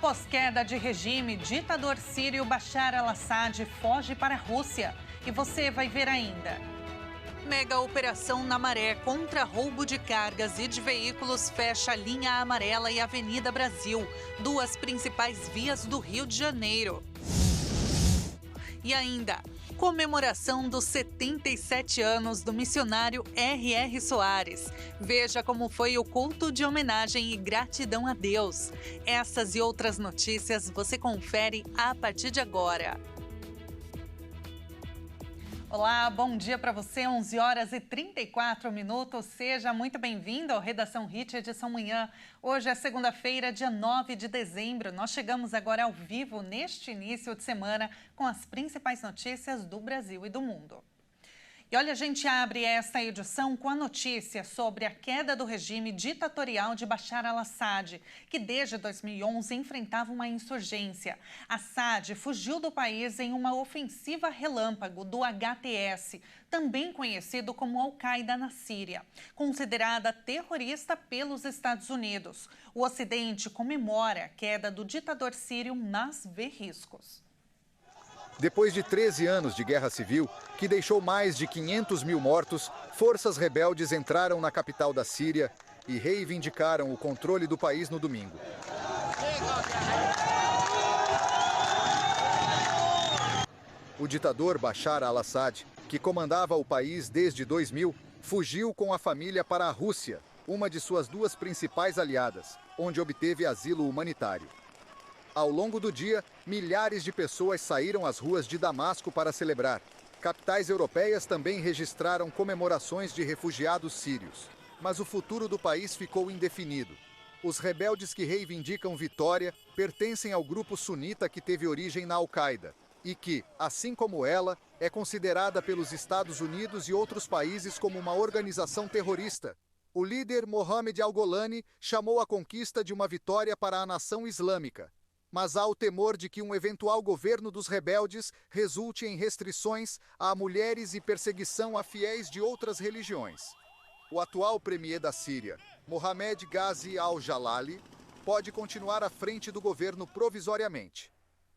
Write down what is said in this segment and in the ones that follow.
Após queda de regime, ditador sírio Bashar al-Assad foge para a Rússia. E você vai ver ainda. Mega operação na Maré contra roubo de cargas e de veículos fecha a linha amarela e Avenida Brasil, duas principais vias do Rio de Janeiro. E ainda, comemoração dos 77 anos do missionário R.R. Soares. Veja como foi o culto de homenagem e gratidão a Deus. Essas e outras notícias você confere a partir de agora. Olá, bom dia para você, 11 horas e 34 minutos. Seja muito bem-vindo ao Redação Hit, edição manhã. Hoje é segunda-feira, dia 9 de dezembro. Nós chegamos agora ao vivo neste início de semana com as principais notícias do Brasil e do mundo. E olha, a gente abre esta edição com a notícia sobre a queda do regime ditatorial de Bashar al-Assad, que desde 2011 enfrentava uma insurgência. Assad fugiu do país em uma ofensiva relâmpago do HTS, também conhecido como Al-Qaeda na Síria, considerada terrorista pelos Estados Unidos. O Ocidente comemora a queda do ditador sírio, mas vê riscos. Depois de 13 anos de guerra civil, que deixou mais de 500 mil mortos, forças rebeldes entraram na capital da Síria e reivindicaram o controle do país no domingo. O ditador Bashar al-Assad, que comandava o país desde 2000, fugiu com a família para a Rússia, uma de suas duas principais aliadas, onde obteve asilo humanitário. Ao longo do dia, milhares de pessoas saíram às ruas de Damasco para celebrar. Capitais europeias também registraram comemorações de refugiados sírios. Mas o futuro do país ficou indefinido. Os rebeldes que reivindicam vitória pertencem ao grupo sunita que teve origem na Al-Qaeda e que, assim como ela, é considerada pelos Estados Unidos e outros países como uma organização terrorista. O líder Mohamed al-Golani chamou a conquista de uma vitória para a nação islâmica. Mas há o temor de que um eventual governo dos rebeldes resulte em restrições a mulheres e perseguição a fiéis de outras religiões. O atual premier da Síria, Mohamed Ghazi al-Jalali, pode continuar à frente do governo provisoriamente.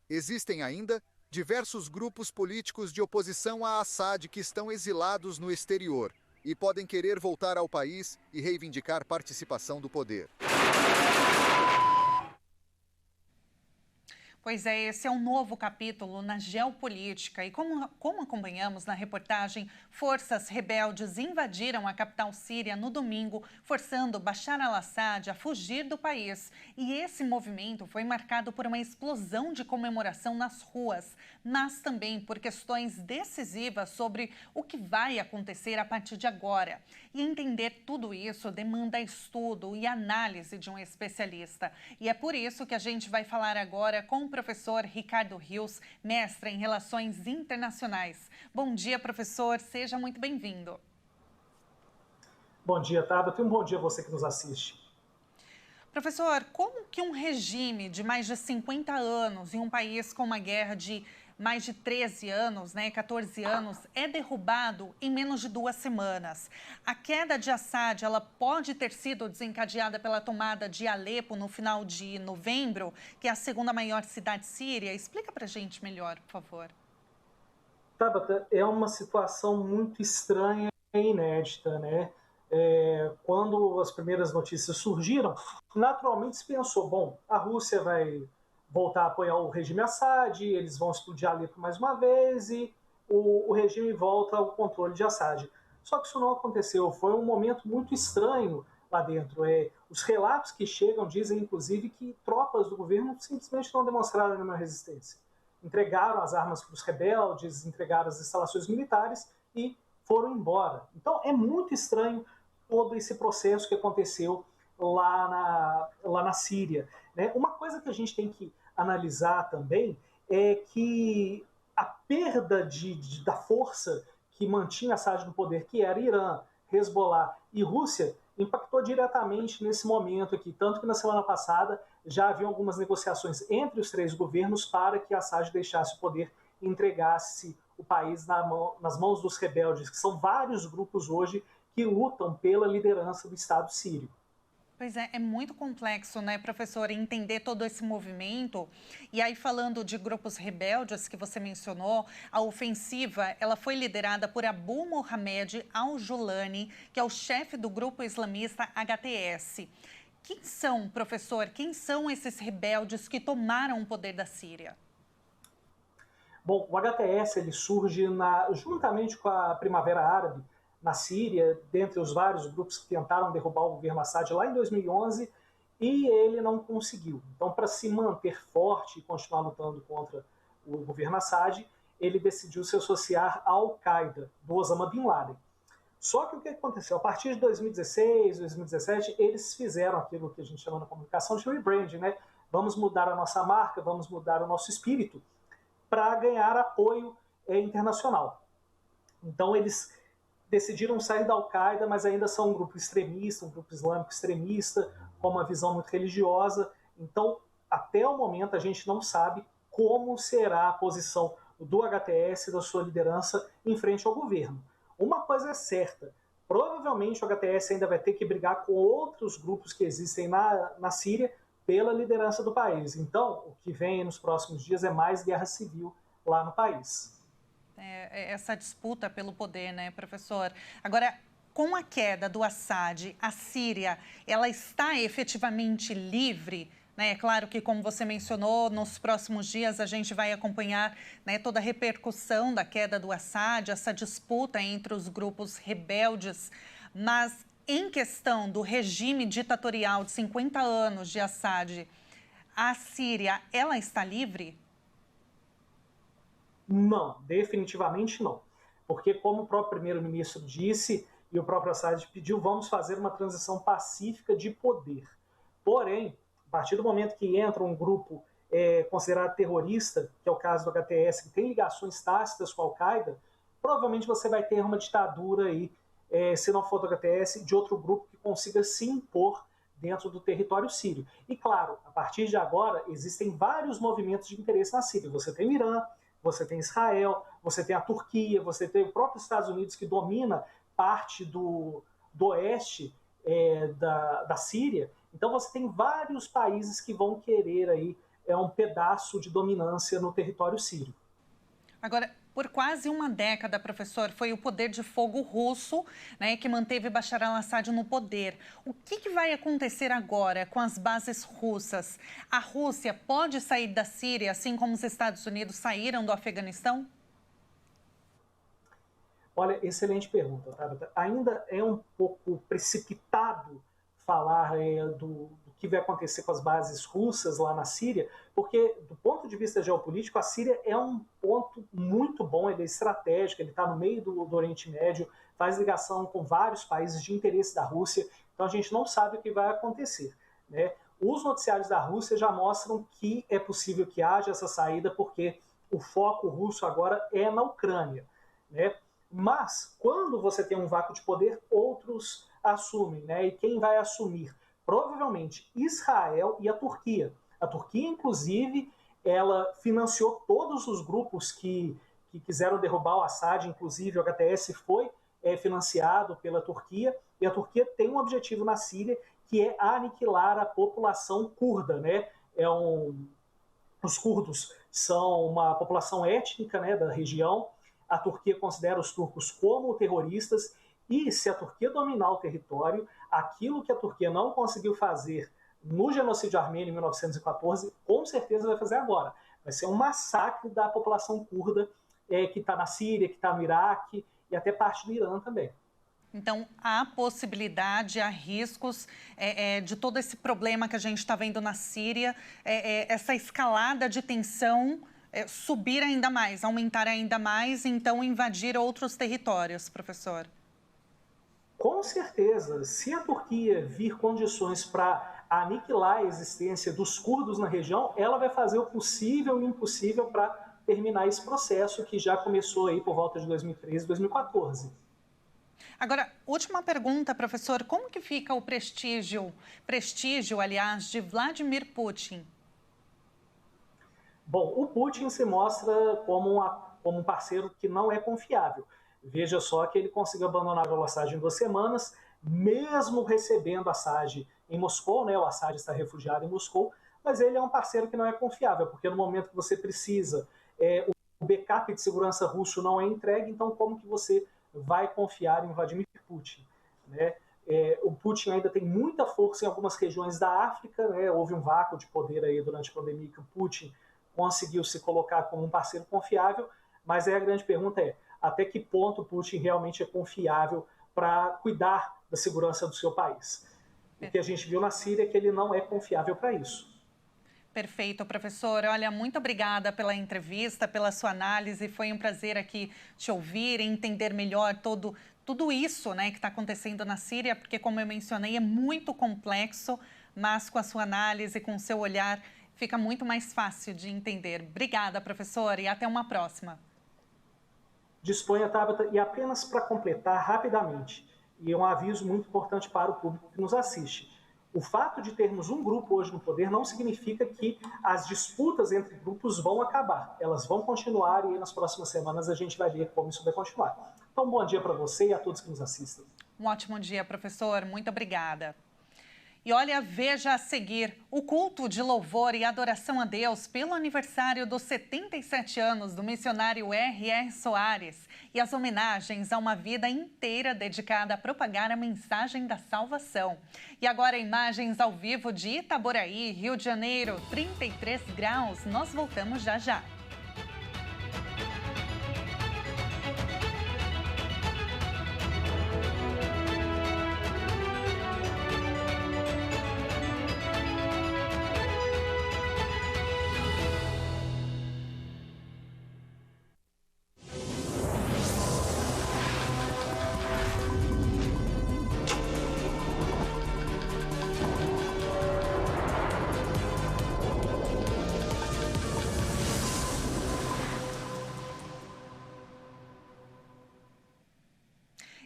Existem ainda diversos grupos políticos de oposição a Assad que estão exilados no exterior e podem querer voltar ao país e reivindicar participação do poder. Pois é, esse é um novo capítulo na geopolítica e como acompanhamos na reportagem, forças rebeldes invadiram a capital síria no domingo, forçando Bashar al-Assad a fugir do país. E esse movimento foi marcado por uma explosão de comemoração nas ruas, mas também por questões decisivas sobre o que vai acontecer a partir de agora. E entender tudo isso demanda estudo e análise de um especialista. E é por isso que a gente vai falar agora com o professor Ricardo Rios, mestre em Relações Internacionais. Bom dia, professor. Seja muito bem-vindo. Bom dia, Tabata. E um bom dia a você que nos assiste. Professor, como que um regime de mais de 50 anos em um país com uma guerra de mais de 13 anos, 14 anos, é derrubado em menos de 2 semanas? A queda de Assad, ela pode ter sido desencadeada pela tomada de Alepo no final de novembro, que é a segunda maior cidade síria? Explica pra gente melhor, por favor. Tabata, é uma situação muito estranha e inédita, né? Quando as primeiras notícias surgiram, naturalmente se pensou, bom, a Rússia vai voltar a apoiar o regime Assad, eles vão explodir Alepo mais uma vez e o regime volta ao controle de Assad. Só que isso não aconteceu, foi um momento muito estranho lá dentro. Os relatos que chegam dizem, inclusive, que tropas do governo simplesmente não demonstraram nenhuma resistência. Entregaram as armas para os rebeldes, entregaram as instalações militares e foram embora. Então é muito estranho todo esse processo que aconteceu lá na Síria. Né? Uma coisa que a gente tem que analisar também é que a perda da força que mantinha Assad no poder, que era Irã, Hezbollah e Rússia, impactou diretamente nesse momento aqui. Tanto que na semana passada já havia algumas negociações entre os 3 governos para que Assad deixasse o poder e entregasse o país nas mãos dos rebeldes, que são vários grupos hoje que lutam pela liderança do Estado sírio. Pois é muito complexo, né, professor, entender todo esse movimento. E aí, falando de grupos rebeldes que você mencionou, a ofensiva, ela foi liderada por Abu Mohamed al-Julani, que é o chefe do grupo islamista HTS. Quem são, professor, quem são esses rebeldes que tomaram o poder da Síria? Bom, o HTS ele surge juntamente com a Primavera Árabe, na Síria, dentre os vários grupos que tentaram derrubar o governo Assad lá em 2011, e ele não conseguiu. Então, para se manter forte e continuar lutando contra o governo Assad, ele decidiu se associar à Al-Qaeda, do Osama Bin Laden. Só que o que aconteceu? A partir de 2016, 2017, eles fizeram aquilo que a gente chama na comunicação de rebranding, né? Vamos mudar a nossa marca, vamos mudar o nosso espírito para ganhar apoio internacional. Então, eles decidiram sair da Al-Qaeda, mas ainda são um grupo extremista, um grupo islâmico extremista, com uma visão muito religiosa. Então, até o momento, a gente não sabe como será a posição do HTS, da sua liderança, em frente ao governo. Uma coisa é certa, provavelmente o HTS ainda vai ter que brigar com outros grupos que existem na Síria pela liderança do país. Então, o que vem nos próximos dias é mais guerra civil lá no país. Essa disputa pelo poder, né, professor? Agora, com a queda do Assad, a Síria, ela está efetivamente livre? Né? É claro que, como você mencionou, nos próximos dias a gente vai acompanhar, né, toda a repercussão da queda do Assad, essa disputa entre os grupos rebeldes, mas em questão do regime ditatorial de 50 anos de Assad, a Síria, ela está livre? Não, definitivamente não. Porque, como o próprio primeiro-ministro disse e o próprio Assad pediu, vamos fazer uma transição pacífica de poder. Porém, a partir do momento que entra um grupo considerado terrorista, que é o caso do HTS, que tem ligações tácitas com a Al-Qaeda, provavelmente você vai ter uma ditadura aí, se não for do HTS, de outro grupo que consiga se impor dentro do território sírio. E, claro, a partir de agora, existem vários movimentos de interesse na Síria. Você tem o Irã, você tem Israel, você tem a Turquia, você tem o próprio Estados Unidos, que domina parte do oeste da Síria. Então você tem vários países que vão querer aí um pedaço de dominância no território sírio. Agora, por quase uma década, professor, foi o poder de fogo russo, né, que manteve Bashar al-Assad no poder. O que vai acontecer agora com as bases russas? A Rússia pode sair da Síria, assim como os Estados Unidos saíram do Afeganistão? Olha, excelente pergunta, Tabata. Ainda é um pouco precipitado falar do que vai acontecer com as bases russas lá na Síria, porque, do ponto de vista geopolítico, a Síria é um ponto muito bom, ele é estratégico, ele está no meio do Oriente Médio, faz ligação com vários países de interesse da Rússia, então a gente não sabe o que vai acontecer, né? Os noticiários da Rússia já mostram que é possível que haja essa saída, porque o foco russo agora é na Ucrânia, né? Mas, quando você tem um vácuo de poder, outros assumem, né? E quem vai assumir? Provavelmente Israel e a Turquia. A Turquia, inclusive, ela financiou todos os grupos que quiseram derrubar o Assad, inclusive o HTS foi financiado pela Turquia, e a Turquia tem um objetivo na Síria, que é aniquilar a população curda, né? Os curdos são uma população étnica, né, da região. A Turquia considera os turcos como terroristas, e se a Turquia dominar o território, aquilo que a Turquia não conseguiu fazer no genocídio armênio em 1914, com certeza vai fazer agora. Vai ser um massacre da população curda que está na Síria, que está no Iraque e até parte do Irã também. Então, há possibilidade, há riscos de todo esse problema que a gente está vendo na Síria, essa escalada de tensão subir ainda mais, aumentar ainda mais, então invadir outros territórios, professor? Com certeza, se a Turquia vir condições para aniquilar a existência dos curdos na região, ela vai fazer o possível e o impossível para terminar esse processo que já começou aí por volta de 2013, 2014. Agora, última pergunta, professor. Como que fica o prestígio, aliás, de Vladimir Putin? Bom, o Putin se mostra como um parceiro que não é confiável. Veja só que ele conseguiu abandonar o Assad em 2 semanas, mesmo recebendo Assad em Moscou, né? O Assad está refugiado em Moscou, mas ele é um parceiro que não é confiável, porque no momento que você precisa, o backup de segurança russo não é entregue, então como que você vai confiar em Vladimir Putin, né? O Putin ainda tem muita força em algumas regiões da África, né? Houve um vácuo de poder aí durante a pandemia que o Putin conseguiu se colocar como um parceiro confiável, mas a grande pergunta é até que ponto o Putin realmente é confiável para cuidar da segurança do seu país. O que a gente viu na Síria é que ele não é confiável para isso. Perfeito, professor. Olha, muito obrigada pela entrevista, pela sua análise. Foi um prazer aqui te ouvir e entender melhor tudo isso, né, que está acontecendo na Síria, porque, como eu mencionei, é muito complexo, mas com a sua análise, com o seu olhar, fica muito mais fácil de entender. Obrigada, professor, e até uma próxima. Disponha, Tabata, e apenas para completar rapidamente, e é um aviso muito importante para o público que nos assiste. O fato de termos um grupo hoje no poder não significa que as disputas entre grupos vão acabar. Elas vão continuar e nas próximas semanas a gente vai ver como isso vai continuar. Então, bom dia para você e a todos que nos assistem. Um ótimo dia, professor. Muito obrigada. E olha, veja a seguir o culto de louvor e adoração a Deus pelo aniversário dos 77 anos do missionário R.R. Soares e as homenagens a uma vida inteira dedicada a propagar a mensagem da salvação. E agora imagens ao vivo de Itaboraí, Rio de Janeiro, 33 graus. Nós voltamos já já.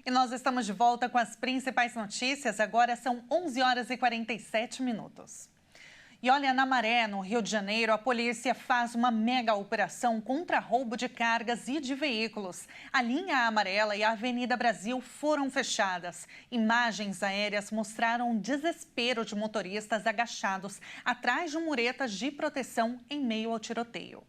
E nós estamos de volta com as principais notícias. Agora são 11 horas e 47 minutos. E olha, na Maré, no Rio de Janeiro, a polícia faz uma mega operação contra roubo de cargas e de veículos. A linha amarela e a Avenida Brasil foram fechadas. Imagens aéreas mostraram o desespero de motoristas agachados atrás de muretas de proteção em meio ao tiroteio.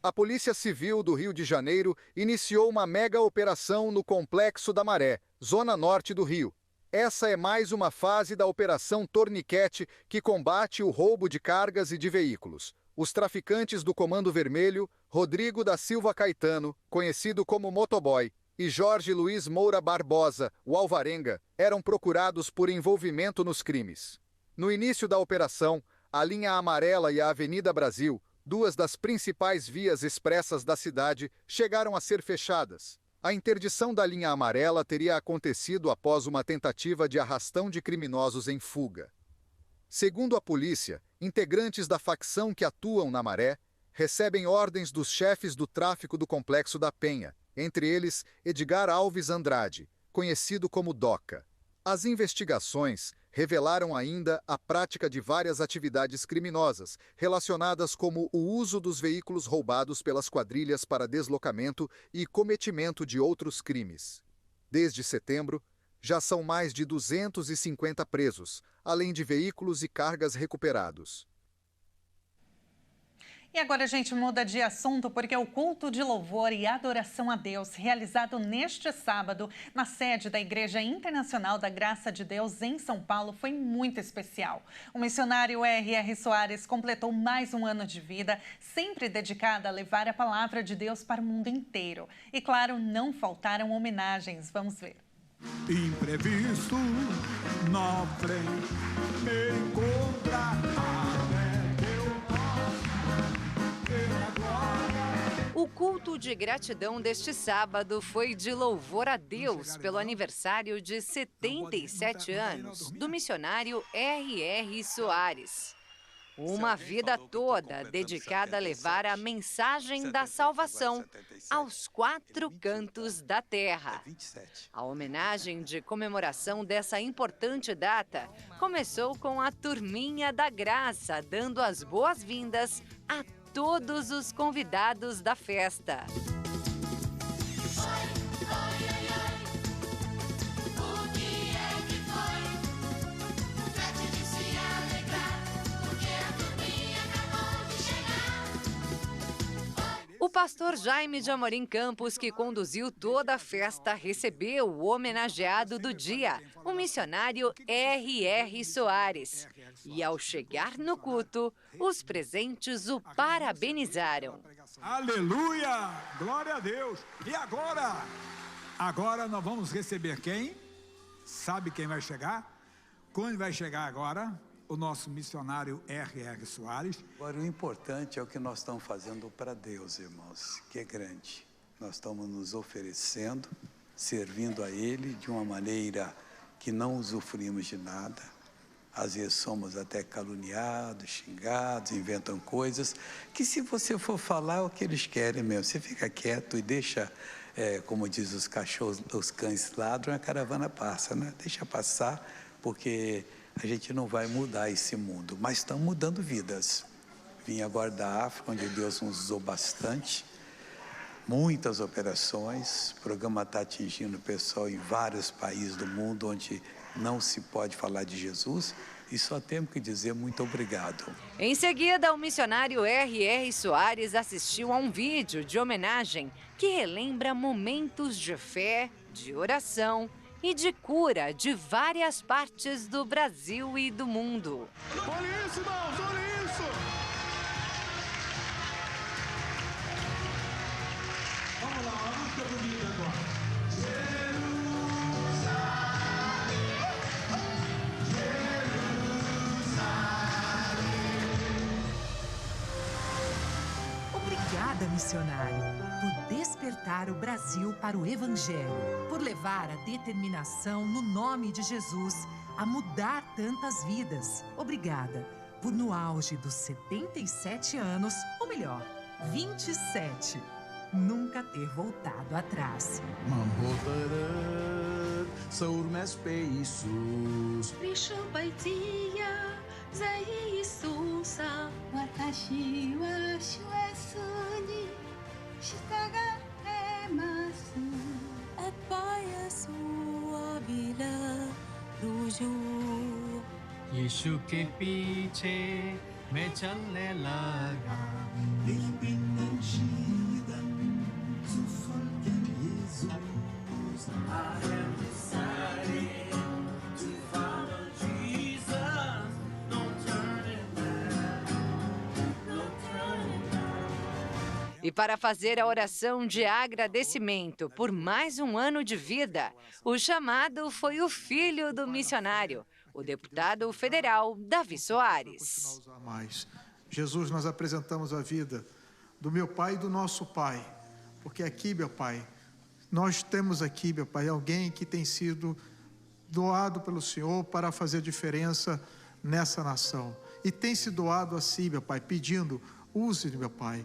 A Polícia Civil do Rio de Janeiro iniciou uma mega operação no Complexo da Maré, zona norte do Rio. Essa é mais uma fase da Operação Torniquete, que combate o roubo de cargas e de veículos. Os traficantes do Comando Vermelho, Rodrigo da Silva Caetano, conhecido como Motoboy, e Jorge Luiz Moura Barbosa, o Alvarenga, eram procurados por envolvimento nos crimes. No início da operação, a linha amarela e a Avenida Brasil, duas das principais vias expressas da cidade, chegaram a ser fechadas. A interdição da linha amarela teria acontecido após uma tentativa de arrastão de criminosos em fuga. Segundo a polícia, integrantes da facção que atuam na Maré recebem ordens dos chefes do tráfico do Complexo da Penha, entre eles Edgar Alves Andrade, conhecido como Doca. As investigações revelaram ainda a prática de várias atividades criminosas, relacionadas como o uso dos veículos roubados pelas quadrilhas para deslocamento e cometimento de outros crimes. Desde setembro, já são mais de 250 presos, além de veículos e cargas recuperados. E agora a gente muda de assunto porque o culto de louvor e adoração a Deus, realizado neste sábado na sede da Igreja Internacional da Graça de Deus em São Paulo, foi muito especial. O missionário R.R. Soares completou mais um ano de vida, sempre dedicado a levar a palavra de Deus para o mundo inteiro. E claro, não faltaram homenagens. Vamos ver. Imprevisto, nobre, me encontrará. O culto de gratidão deste sábado foi de louvor a Deus pelo aniversário de 77 anos do missionário R.R. Soares. Uma vida toda dedicada a levar a mensagem da salvação aos 4 cantos da terra. A homenagem de comemoração dessa importante data começou com a Turminha da Graça, dando as boas-vindas a todos os convidados da festa. O pastor Jaime de Amorim Campos, que conduziu toda a festa, recebeu o homenageado do dia, o missionário R.R. Soares. E ao chegar no culto, os presentes o parabenizaram. Aleluia! Glória a Deus! E agora? Agora nós vamos receber quem? Sabe quem vai chegar? Quando vai chegar agora? O nosso missionário R.R. Soares. Agora, o importante é o que nós estamos fazendo para Deus, irmãos, que é grande. Nós estamos nos oferecendo, servindo a Ele de uma maneira que não usufruímos de nada. Às vezes somos até caluniados, xingados, inventam coisas que, se você for falar, é o que eles querem mesmo. Você fica quieto e deixa, como diz os cachorros, os cães ladram, a caravana passa, né? Deixa passar, porque a gente não vai mudar esse mundo, mas estão mudando vidas. Vim agora da África, onde Deus nos usou bastante, muitas operações, o programa está atingindo o pessoal em vários países do mundo, onde não se pode falar de Jesus, e só temos que dizer muito obrigado. Em seguida, o missionário R.R. Soares assistiu a um vídeo de homenagem que relembra momentos de fé, de oração e de cura de várias partes do Brasil e do mundo. Olha isso, irmãos, olha isso! Vamos lá, a música bonita agora. Obrigada, missionário, por despertar o Brasil para o Evangelho, por levar a determinação no nome de Jesus a mudar tantas vidas. Obrigada por, no auge dos 77 anos, ou melhor, 27, nunca ter voltado atrás. यीशु के पीछे मैं चलने लगा E para fazer a oração de agradecimento por mais um ano de vida, o chamado foi o filho do missionário, o deputado federal Davi Soares. Jesus, nós apresentamos a vida do meu pai e do nosso pai, porque aqui, meu pai, nós temos aqui, meu pai, alguém que tem sido doado pelo Senhor para fazer diferença nessa nação. E tem se doado assim, meu pai, pedindo, use, meu pai,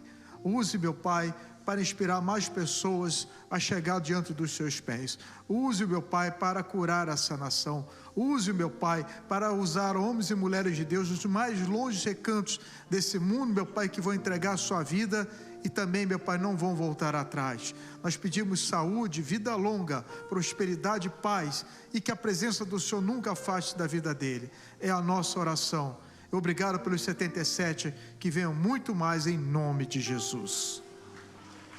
para inspirar mais pessoas a chegar diante dos seus pés. Use, meu Pai, para curar essa nação. Use, meu Pai, para usar homens e mulheres de Deus dos mais longes recantos desse mundo, meu Pai, que vão entregar a sua vida e também, meu Pai, não vão voltar atrás. Nós pedimos saúde, vida longa, prosperidade, paz, e que a presença do Senhor nunca afaste da vida dele. É a nossa oração. Obrigado pelos 77, que venham muito mais em nome de Jesus.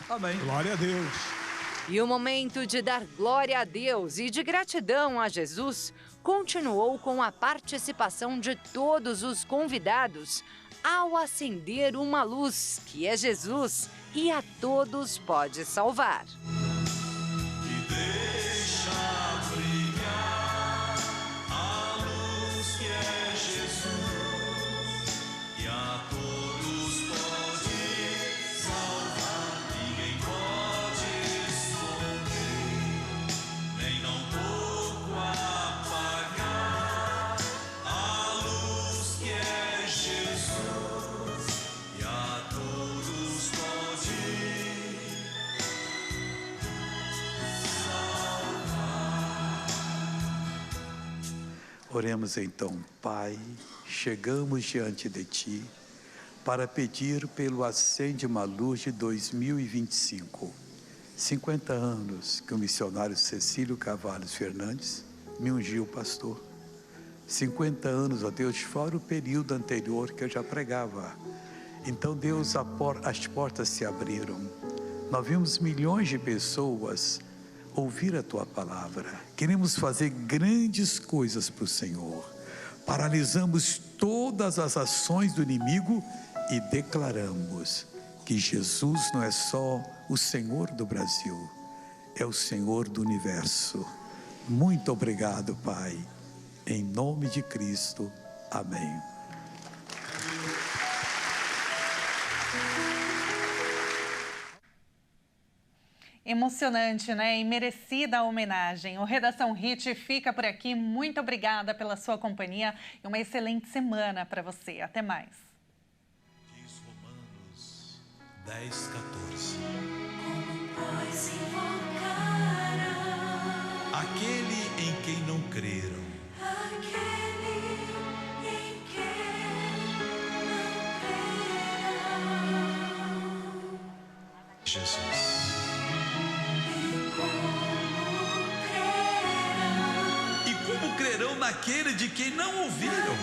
Amém. Glória a Deus. E o momento de dar glória a Deus e de gratidão a Jesus continuou com a participação de todos os convidados ao acender uma luz, que é Jesus, e a todos pode salvar. Oremos então, Pai, chegamos diante de Ti para pedir pelo Acende uma Luz de 2025. 50 anos que o missionário Cecílio Carvalhos Fernandes me ungiu pastor. 50 anos, ó Deus, fora o período anterior que eu já pregava. Então, Deus, as portas se abriram. Nós vimos milhões de pessoas ouvir a Tua palavra. Queremos fazer grandes coisas para o Senhor. Paralisamos todas as ações do inimigo e declaramos que Jesus não é só o Senhor do Brasil, é o Senhor do universo. Muito obrigado, Pai. Em nome de Cristo. Amém. Emocionante, né? E merecida a homenagem. O Redação Hit fica por aqui. Muito obrigada pela sua companhia e uma excelente semana para você. Até mais. Diz Romanos 10:14. Como pois invocarão aquele em quem não creram? Aquele em quem não creram. Jesus. E como crerão naquele de quem não ouviram?